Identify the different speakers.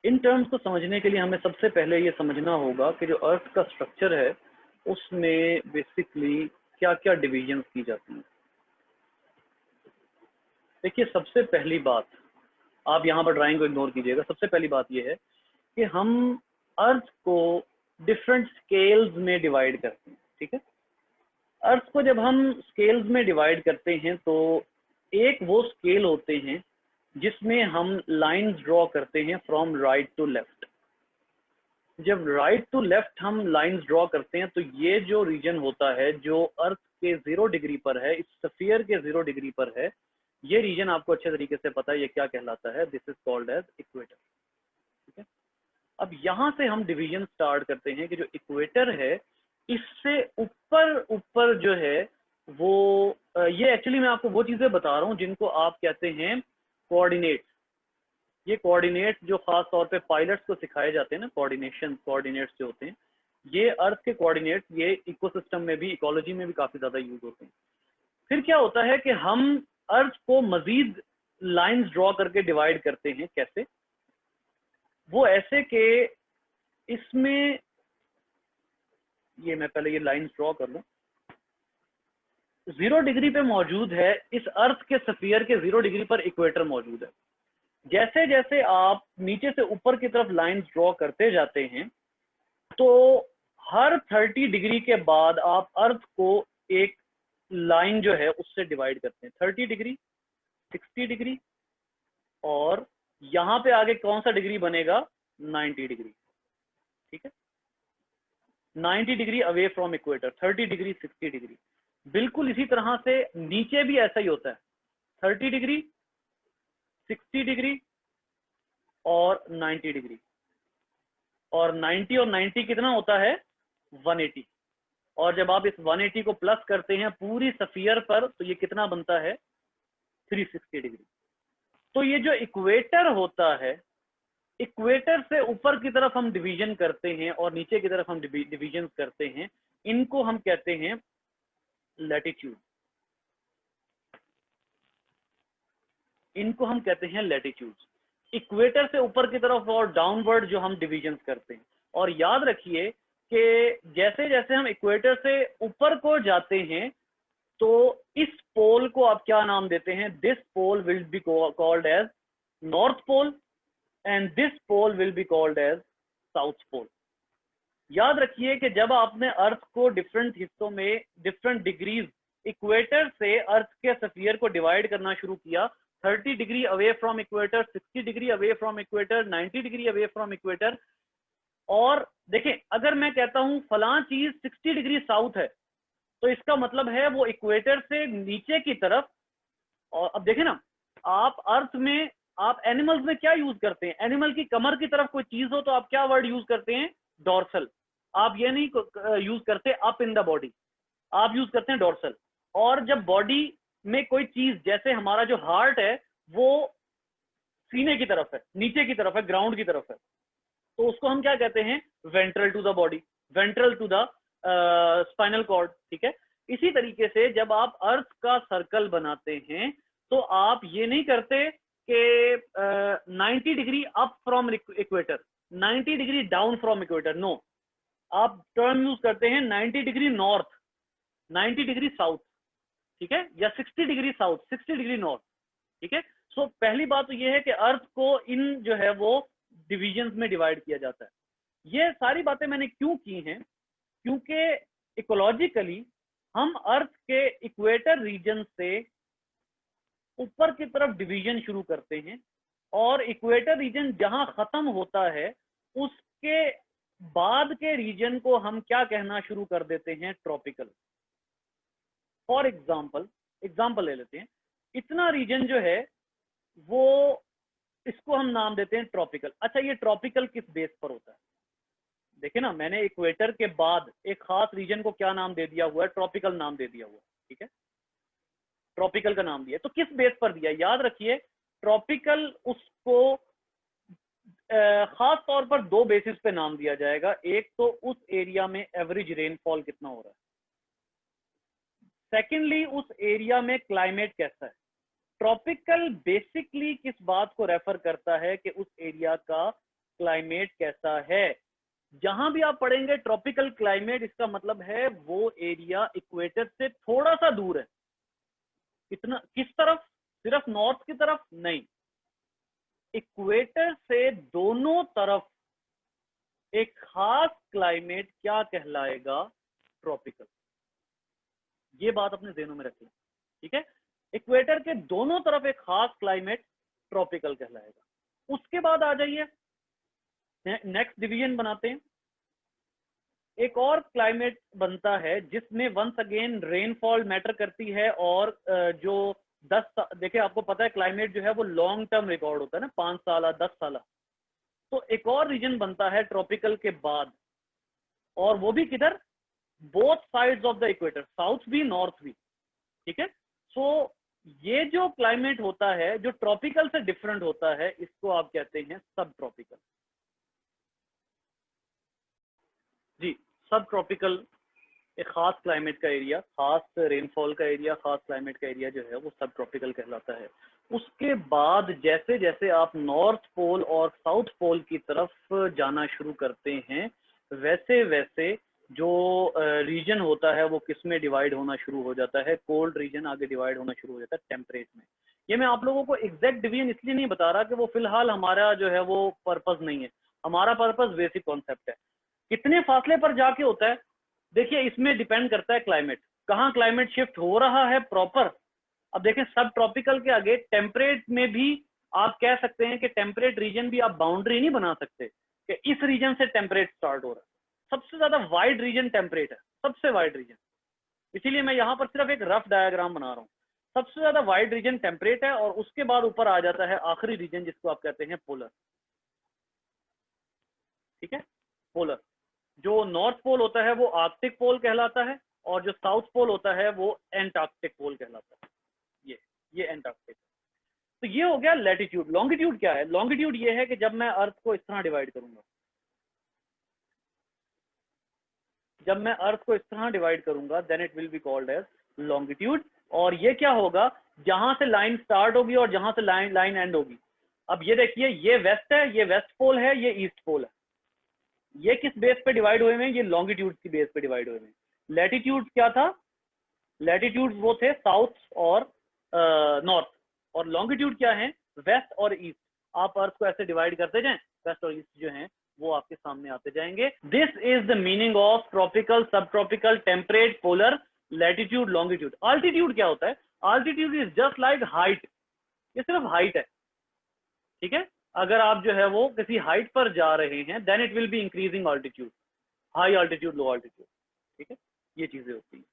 Speaker 1: In terms को समझने के लिए हमें सबसे पहले ये समझना होगा कि जो अर्थ का स्ट्रक्चर है उसमें बेसिकली क्या क्या डिविजन्स की जाती हैं। देखिए, सबसे पहली बात, आप यहाँ पर ड्राइंग को इग्नोर कीजिएगा। सबसे पहली बात ये है कि हम अर्थ को डिफरेंट स्केल्स में डिवाइड करते हैं। ठीक है, अर्थ को जब हम स्केल्स में डिवाइड करते हैं तो एक वो स्केल होते हैं जिसमें हम लाइंस ड्रॉ करते हैं फ्रॉम राइट टू लेफ्ट। जब राइट टू लेफ्ट हम लाइंस ड्रॉ करते हैं तो ये जो रीजन होता है जो अर्थ के 0 डिग्री पर है, इस स्फीयर के 0 डिग्री पर है, ये रीजन आपको अच्छे तरीके से पता है ये क्या कहलाता है। This is called as equator. ठीक है, अब यहां से हम डिवीजन स्टार्ट करते हैं कि जो इक्वेटर है इससे ऊपर ऊपर जो है वो ये एक्चुअली मैं आपको वो चीजें बता रहा हूं जिनको आप कहते हैं कोऑर्डिनेट्स। ये कोऑर्डिनेट्स जो खास तौर पे पायलट्स को सिखाए जाते हैं ना, कोऑर्डिनेट्स जो होते हैं, ये अर्थ के कोऑर्डिनेट्स ये इकोसिस्टम में भी, इकोलॉजी में भी काफी ज्यादा यूज होते हैं। फिर क्या होता है कि हम अर्थ को मजीद लाइंस ड्रॉ करके डिवाइड करते हैं। कैसे? वो ऐसे कि इसमें ये मैं पहले ये लाइंस ड्रॉ कर लूं। 0 डिग्री पे मौजूद है, इस अर्थ के स्फीयर के 0 डिग्री पर इक्वेटर मौजूद है। जैसे जैसे आप नीचे से ऊपर की तरफ लाइंस ड्रॉ करते जाते हैं तो हर 30 डिग्री के बाद आप अर्थ को एक लाइन जो है उससे डिवाइड करते हैं। 30 डिग्री, 60 डिग्री, और यहां पे आगे कौन सा डिग्री बनेगा? 90 डिग्री। ठीक है, 90 degree away from equator, 30 degree, 60 degree. बिल्कुल इसी तरह से नीचे भी ऐसा ही होता है, 30 डिग्री, 60 डिग्री और 90 डिग्री। और 90 और 90 कितना होता है? 180। और जब आप इस 180 को प्लस करते हैं पूरी स्फीयर पर तो ये कितना बनता है? 360 डिग्री। तो ये जो इक्वेटर होता है, इक्वेटर से ऊपर की तरफ हम डिवीजन करते हैं और नीचे की तरफ हम डिवीजन करते हैं, इनको हम कहते हैं लैटिट्यूड। इनको हम कहते हैं लैटिट्यूड। इक्वेटर से ऊपर की तरफ और डाउनवर्ड जो हम डिवीजन करते हैं। और याद रखिए कि जैसे जैसे हम इक्वेटर से ऊपर को जाते हैं तो इस पोल को आप क्या नाम देते हैं? This pole will be called as north pole and this pole will be called as south pole. याद रखिए कि जब आपने अर्थ को डिफरेंट हिस्सों में डिफरेंट डिग्रीज इक्वेटर से अर्थ के स्फीयर को डिवाइड करना शुरू किया, 30 degree away from equator, 60 degree away from equator, 90 degree away from equator. और देखें, अगर मैं कहता हूं फलां चीज 60 डिग्री साउथ है तो इसका मतलब है वो इक्वेटर से नीचे की तरफ। और अब देखें ना, आप अर्थ में, आप एनिमल्स में क्या यूज करते हैं? एनिमल की कमर की तरफ कोई चीज हो तो आप क्या वर्ड यूज करते हैं? डोर्सल। आप ये नहीं यूज करते अप इन द बॉडी, आप यूज करते हैं डोर्सल। और जब बॉडी में कोई चीज, जैसे हमारा जो हार्ट है वो सीने की तरफ है, नीचे की तरफ है, ग्राउंड की तरफ है, तो उसको हम क्या कहते हैं? Ventral to the body, ventral to the spinal cord. ठीक है, इसी तरीके से जब आप अर्थ का सर्कल बनाते हैं तो आप ये नहीं करते कि 90 degree up from equator, 90 degree down from equator. No, आप टर्म यूज करते हैं 90 डिग्री नॉर्थ, 90 डिग्री साउथ। ठीक है, या 60 डिग्री साउथ, 60 डिग्री नॉर्थ। ठीक है, सो पहली बात तो ये है कि अर्थ को इन जो है वो डिविजन्स में डिवाइड किया जाता है। ये सारी बातें मैंने क्यों की हैं? क्योंकि इकोलॉजिकली हम अर्थ के इक्वेटर रीजन से ऊपर की तरफ डिवीजन शुरू करते हैं और इक्वेटर रीजन जहां खत्म होता है उसके बाद के रीजन को हम क्या कहना शुरू कर देते हैं? ट्रॉपिकल। फॉर एग्जाम्पल ले लेते हैं, इतना रीजन जो है वो, इसको हम नाम देते हैं ट्रॉपिकल। अच्छा, ये ट्रॉपिकल किस बेस पर होता है? देखिए ना, मैंने इक्वेटर के बाद एक खास रीजन को क्या नाम दे दिया हुआ है? ट्रॉपिकल नाम दे दिया हुआ है। ठीक है, ट्रॉपिकल का नाम दिया, तो किस बेस पर दिया? याद रखिए, ट्रॉपिकल उसको खास तौर पर 2 बेसिस पे नाम दिया जाएगा। एक तो उस एरिया में एवरेज रेनफॉल कितना हो रहा है, सेकेंडली उस एरिया में क्लाइमेट कैसा है। ट्रॉपिकल बेसिकली किस बात को रेफर करता है कि उस एरिया का क्लाइमेट कैसा है। जहां भी आप पढ़ेंगे ट्रॉपिकल क्लाइमेट, इसका मतलब है वो एरिया इक्वेटर से थोड़ा सा दूर है। कितना, किस तरफ? सिर्फ नॉर्थ की तरफ नहीं, इक्वेटर से दोनों तरफ एक खास क्लाइमेट क्या कहलाएगा? ट्रॉपिकल। ये बात अपने ज़हनों में रखें, ठीक है। इक्वेटर के दोनों तरफ एक खास क्लाइमेट ट्रॉपिकल कहलाएगा। उसके बाद आ जाइए, नेक्स्ट डिवीजन बनाते हैं। एक और क्लाइमेट बनता है जिसमें वंस अगेन रेनफॉल मैटर करती है, और जो 10, देखिए आपको पता है क्लाइमेट जो है वो लॉन्ग टर्म रिकॉर्ड होता है ना, 5 साल 10 साल। तो एक और रीजन बनता है ट्रॉपिकल के बाद, और वो भी किधर? Both sides of the equator, south भी नॉर्थ भी, ठीक है। सो ये जो क्लाइमेट होता है जो ट्रॉपिकल से डिफरेंट होता है, इसको आप कहते हैं सब ट्रॉपिकल। जी, सब ट्रॉपिकल एक खास क्लाइमेट का एरिया, खास रेनफॉल का एरिया, खास क्लाइमेट का एरिया जो है वो सब ट्रॉपिकल कहलाता है। उसके बाद जैसे जैसे आप नॉर्थ पोल और साउथ पोल की तरफ जाना शुरू करते हैं, वैसे वैसे जो रीजन होता है वो किस में डिवाइड होना शुरू हो जाता है? कोल्ड रीजन आगे डिवाइड होना शुरू हो जाता है टेम्परेट में। ये मैं आप लोगों को एग्जैक्ट डिवीजन इसलिए नहीं बता रहा कि वो फिलहाल हमारा जो है वो पर्पस नहीं है, हमारा पर्पस बेसिक कॉन्सेप्ट है। कितने फासले पर जाके होता है? देखिए इसमें डिपेंड करता है क्लाइमेट, कहाँ क्लाइमेट शिफ्ट हो रहा है प्रॉपर। अब देखें सब ट्रॉपिकल के आगे टेम्परेट में भी आप कह सकते हैं कि टेम्परेट रीजन भी आप बाउंड्री नहीं बना सकते कि इस रीजन से टेम्परेट स्टार्ट हो रहा है। सबसे ज्यादा वाइड रीजन टेम्परेट है, सबसे वाइड रीजन। इसीलिए मैं यहाँ पर सिर्फ एक रफ डायग्राम बना रहा हूँ। सबसे ज्यादा वाइड रीजन टेम्परेट है, और उसके बाद ऊपर आ जाता है आखिरी रीजन जिसको आप कहते हैं पोलर, ठीक है। पोलर, जो नॉर्थ पोल होता है वो आर्कटिक पोल कहलाता है, और जो साउथ पोल होता है वो एंटार्क्टिक पोल कहलाता है। ये एंटार्क्टिक। तो ये हो गया लैटिट्यूड। लॉन्गिट्यूड क्या है? लॉन्गिट्यूड ये है कि जब मैं अर्थ को इस तरह डिवाइड करूंगा, जब मैं अर्थ को इस तरह डिवाइड करूंगा, then it will be called as longitude. और ये क्या होगा? जहां से लाइन स्टार्ट होगी और जहां से लाइन एंड होगी। अब ये देखिए, ये वेस्ट है, ये वेस्ट पोल है, ये ईस्ट पोल है। ये किस बेस पे डिवाइड हुए हैं? ये लॉन्गिट्यूड की बेस पे डिवाइड हुए हैं। लैटिट्यूड क्या था? लैटिट्यूड वो थे साउथ और नॉर्थ, और लॉन्गिट्यूड क्या है? वेस्ट और ईस्ट। आप अर्थ को ऐसे डिवाइड करते जाएं, वेस्ट और ईस्ट जो हैं वो आपके सामने आते जाएंगे। This is the meaning of tropical, sub tropical, temperate, polar, latitude, longitude. Altitude क्या होता है? Altitude is just like height, ये सिर्फ हाइट है, ठीक है। अगर आप जो है वो किसी हाइट पर जा रहे हैं, then it will be increasing altitude, high altitude, low altitude, ठीक है। ये चीजें होती हैं।